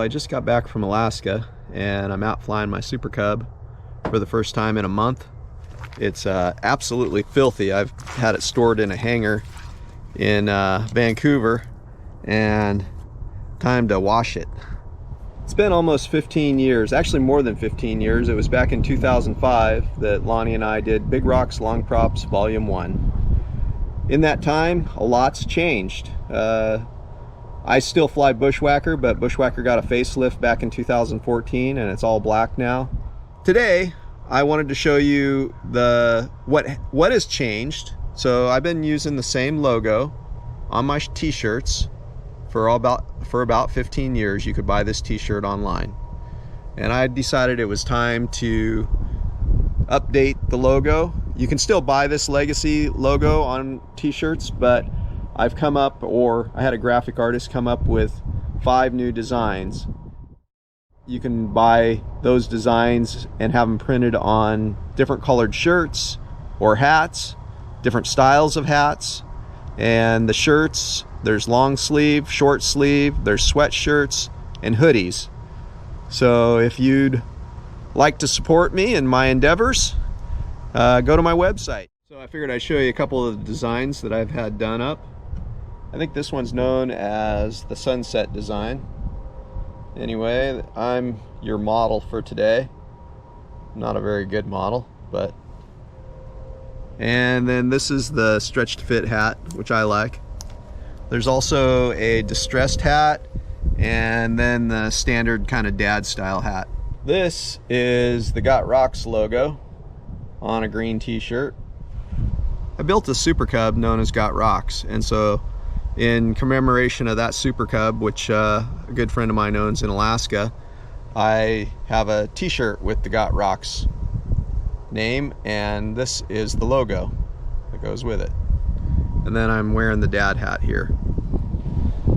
I just got back from Alaska and I'm out flying my Super Cub for the first time in a month. It's absolutely filthy. I've had it stored in a hangar in Vancouver, and time to wash it. It's been almost 15 years, actually more than 15 years. It was back in 2005 that Lonnie and I did Big Rocks Long Props Volume 1. In that time, a lot's changed. I still fly Bushwhacker, but Bushwhacker got a facelift back in 2014 and it's all black now. Today, I wanted to show you what has changed. So I've been using the same logo on my t-shirts for about 15 years. You could buy this t-shirt online. And I decided it was time to update the logo. You can still buy this Legacy logo on t-shirts, but I had a graphic artist come up with 5 new designs. You can buy those designs and have them printed on different colored shirts or hats, different styles of hats. And the shirts, there's long sleeve, short sleeve, there's sweatshirts and hoodies. So if you'd like to support me in my endeavors, go to my website. So I figured I'd show you a couple of the designs that I've had done up. I think this one's known as the sunset design. Anyway, I'm your model for today. Not a very good model, but... And then this is the stretched fit hat, which I like. There's also a distressed hat, and then the standard kind of dad style hat. This is the Got Rocks logo on a green t-shirt. I built a Super Cub known as Got Rocks, and so in commemoration of that Super Cub, which a good friend of mine owns in Alaska, I have a t-shirt with the Got Rocks name, and this is the logo that goes with it. And then I'm wearing the dad hat here.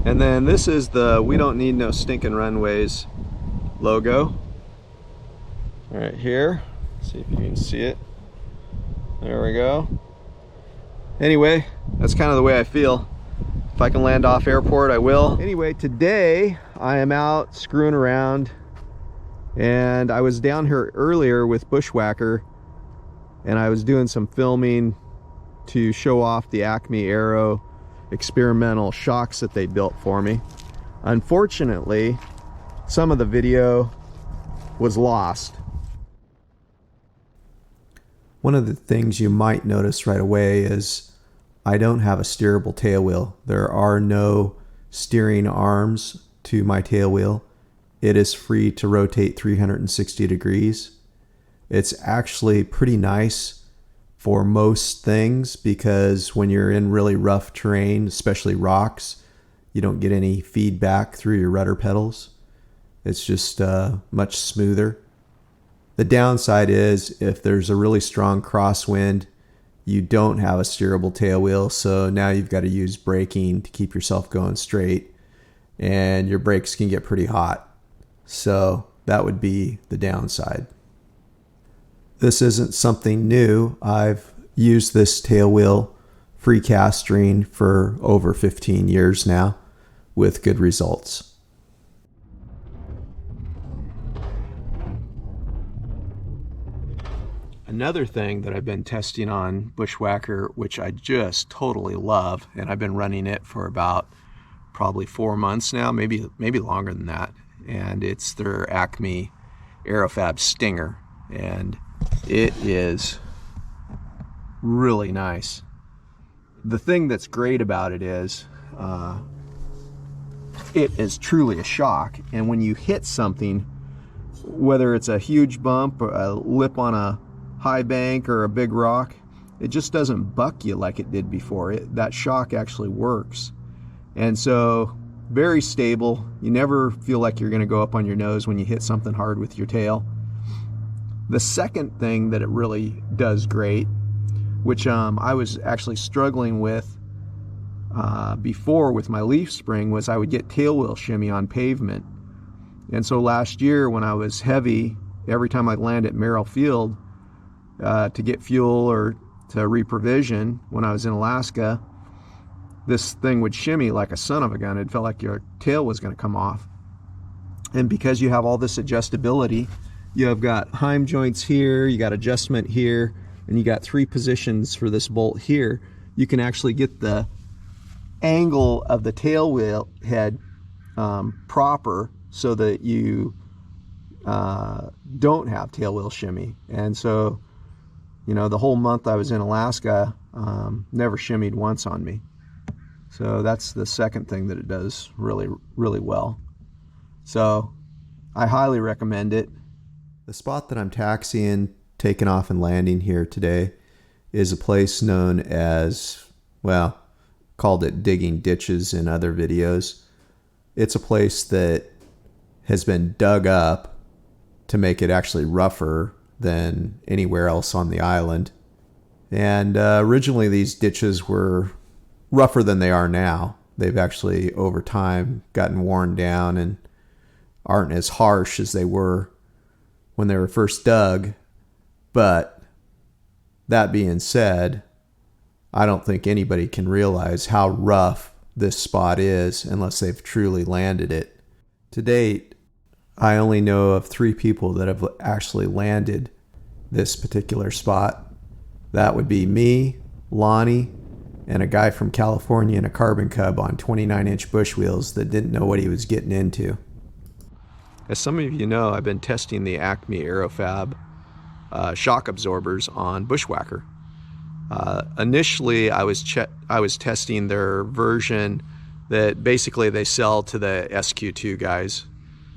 And then this is the We Don't Need No Stinking Runways logo. Right here. See if you can see it. There we go. Anyway, that's kind of the way I feel. If I can land off airport, I will. Anyway, today I am out screwing around, and I was down here earlier with Bushwhacker, and I was doing some filming to show off the Acme Aero experimental shocks that they built for me. Unfortunately, some of the video was lost. One of the things you might notice right away is I don't have a steerable tail wheel. There are no steering arms to my tail wheel. It is free to rotate 360 degrees. It's actually pretty nice for most things, because when you're in really rough terrain, especially rocks, you don't get any feedback through your rudder pedals. It's just much smoother. The downside is if there's a really strong crosswind, you don't have a steerable tail wheel, so now you've got to use braking to keep yourself going straight, and your brakes can get pretty hot. So that would be the downside. This isn't something new. I've used this tail wheel free castering for over 15 years now with good results. Another thing that I've been testing on Bushwhacker, which I just totally love, and I've been running it for about probably 4 months now, maybe longer than that, and it's their Acme Aerofab Stinger, and it is really nice. The thing that's great about it is it is truly a shock, and when you hit something, whether it's a huge bump or a lip on a high bank or a big rock, it just doesn't buck you like it did before. That shock actually works. And so very stable. You never feel like you're going to go up on your nose when you hit something hard with your tail. The second thing that it really does great, which I was actually struggling with before with my leaf spring, was I would get tail wheel shimmy on pavement. And so last year when I was heavy, every time I'd land at Merrill Field to get fuel or to reprovision when I was in Alaska, this thing would shimmy like a son of a gun. It felt like your tail was going to come off. And because you have all this adjustability, you have got heim joints here, you got adjustment here, and you got 3 positions for this bolt here. You can actually get the angle of the tail wheel head proper so that you don't have tail wheel shimmy. And so, you know, the whole month I was in Alaska, never shimmied once on me. So that's the second thing that it does really, really well. So I highly recommend it. The spot that I'm taxiing, taking off and landing here today is a place known as, well, called it digging ditches in other videos. It's a place that has been dug up to make it actually rougher than anywhere else on the island. And originally these ditches were rougher than they are now. They've actually over time gotten worn down and aren't as harsh as they were when they were first dug. But that being said, I don't think anybody can realize how rough this spot is unless they've truly landed it. To date, I only know of 3 people that have actually landed this particular spot. That would be me, Lonnie, and a guy from California in a carbon cub on 29-inch bush wheels that didn't know what he was getting into. As some of you know, I've been testing the Acme Aerofab shock absorbers on Bushwhacker. Initially, I was testing their version that basically they sell to the SQ2 guys.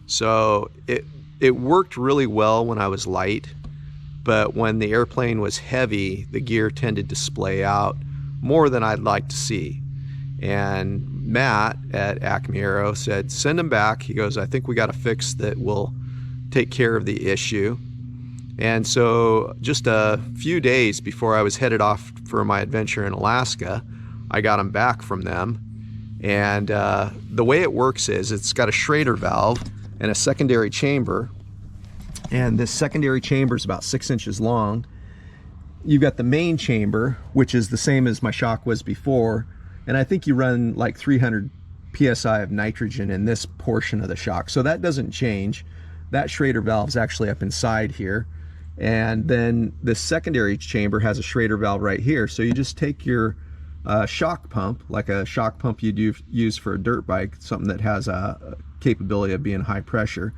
So it worked really well when I was light, but when the airplane was heavy, the gear tended to splay out more than I'd like to see. And Matt at Acme Aero said, send them back. He goes, I think we got a fix that will take care of the issue. And so just a few days before I was headed off for my adventure in Alaska, I got them back from them. And the way it works is it's got a Schrader valve and a secondary chamber. And this secondary chamber is about 6 inches long. You've got the main chamber, which is the same as my shock was before. And I think you run like 300 PSI of nitrogen in this portion of the shock. So that doesn't change. That Schrader valve is actually up inside here. And then the secondary chamber has a Schrader valve right here. So you just take your shock pump, like a shock pump you use for a dirt bike, something that has a capability of being high pressure.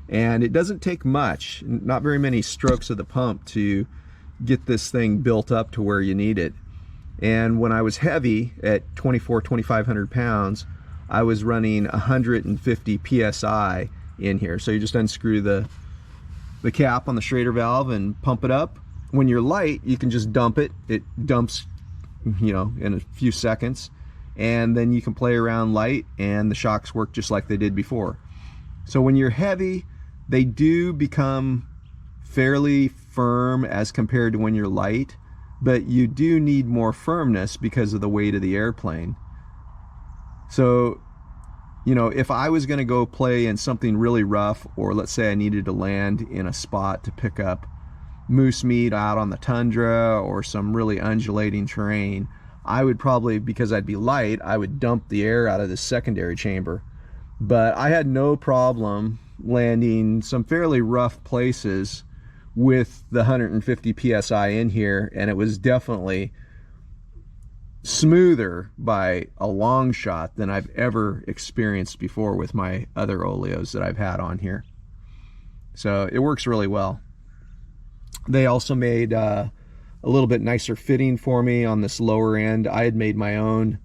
And it doesn't take much, not very many strokes of the pump to get this thing built up to where you need it. And when I was heavy at 2,500 pounds, I was running 150 PSI in here. So you just unscrew the cap on the Schrader valve and pump it up. When you're light, you can just dump it. It dumps, you know, in a few seconds. And then you can play around light and the shocks work just like they did before. So when you're heavy, they do become fairly firm as compared to when you're light, but you do need more firmness because of the weight of the airplane. So, you know, if I was going to go play in something really rough, or let's say I needed to land in a spot to pick up moose meat out on the tundra or some really undulating terrain, I would probably, because I'd be light, I would dump the air out of the secondary chamber. But I had no problem landing some fairly rough places with the 150 PSI in here, and it was definitely smoother by a long shot than I've ever experienced before with my other Oleos that I've had on here. So it works really well. They also made a little bit nicer fitting for me on this lower end. I had made my own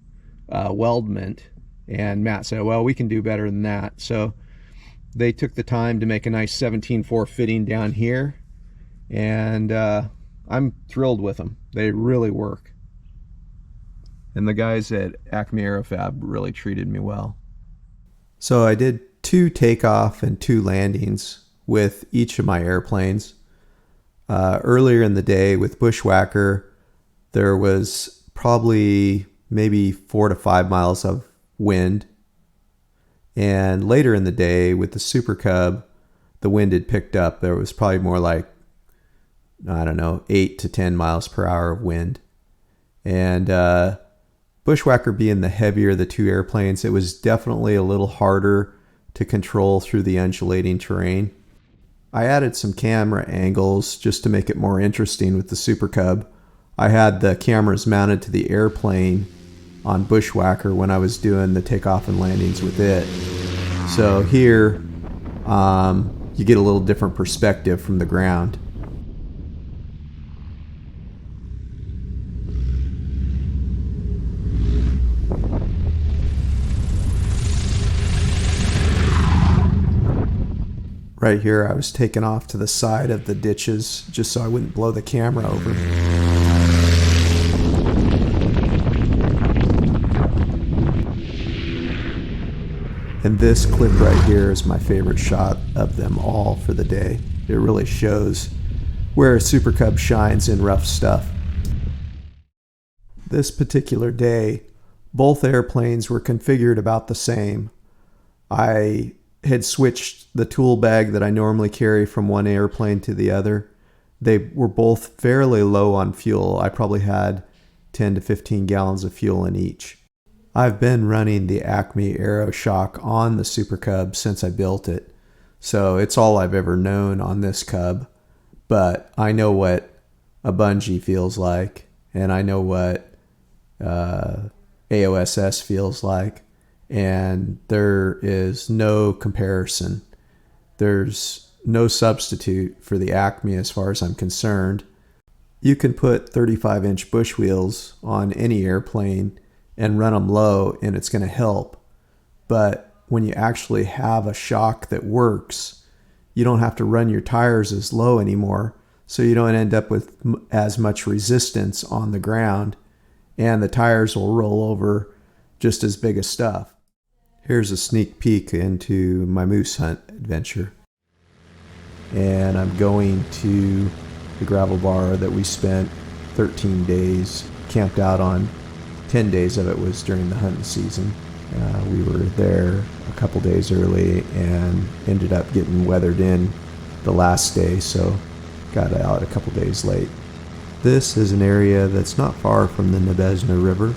weldment, and Matt said, well, we can do better than that. So they took the time to make a nice 17.4 fitting down here, and I'm thrilled with them. They really work. And the guys at Acme Aerofab really treated me well. So I did 2 takeoff and 2 landings with each of my airplanes. Earlier in the day with Bushwhacker, there was probably maybe 4 to 5 miles of wind. And later in the day with the Super Cub, the wind had picked up. There was probably more like, I don't know, 8 to 10 miles per hour of wind. And Bushwhacker being the heavier of the 2 airplanes, it was definitely a little harder to control through the undulating terrain. I added some camera angles just to make it more interesting with the Super Cub. I had the cameras mounted to the airplane on Bushwhacker when I was doing the takeoff and landings with it. So here, you get a little different perspective from the ground. Right here, I was taken off to the side of the ditches just so I wouldn't blow the camera over. And this clip right here is my favorite shot of them all for the day. It really shows where a Super Cub shines in rough stuff. This particular day, both airplanes were configured about the same. I had switched the tool bag that I normally carry from one airplane to the other. They were both fairly low on fuel. I probably had 10 to 15 gallons of fuel in each. I've been running the Acme AeroShock on the Super Cub since I built it, so it's all I've ever known on this Cub. But I know what a bungee feels like, and I know what AOSS feels like, and there is no comparison. There's no substitute for the Acme as far as I'm concerned. You can put 35-inch bush wheels on any airplane and run them low, and it's going to help. But when you actually have a shock that works, you don't have to run your tires as low anymore, so you don't end up with as much resistance on the ground, and the tires will roll over just as big as stuff. Here's a sneak peek into my moose hunt adventure. And I'm going to the gravel bar that we spent 13 days, camped out on. 10 days of it was during the hunting season. We were there a couple days early and ended up getting weathered in the last day, so got out a couple days late. This is an area that's not far from the Nebezna River.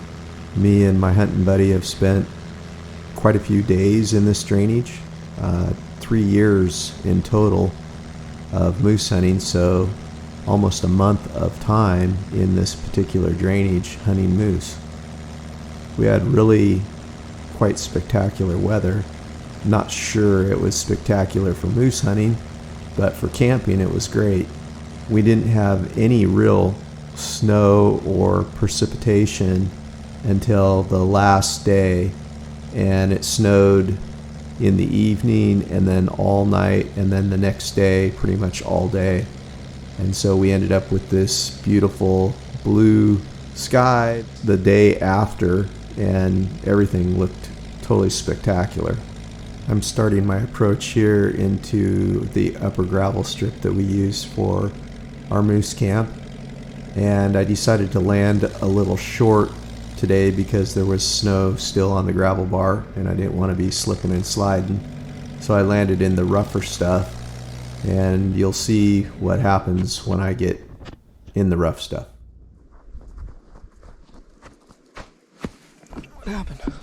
Me and my hunting buddy have spent quite a few days in this drainage, 3 years in total of moose hunting, so almost a month of time in this particular drainage hunting moose. We had really quite spectacular weather. Not sure it was spectacular for moose hunting, but for camping it was great. We didn't have any real snow or precipitation until the last day, and it snowed in the evening and then all night and then the next day pretty much all day. And so we ended up with this beautiful blue sky the day after, and everything looked totally spectacular. I'm starting my approach here into the upper gravel strip that we use for our moose camp, and I decided to land a little short today because there was snow still on the gravel bar and I didn't want to be slipping and sliding, so I landed in the rougher stuff, and you'll see what happens when I get in the rough stuff. What happened?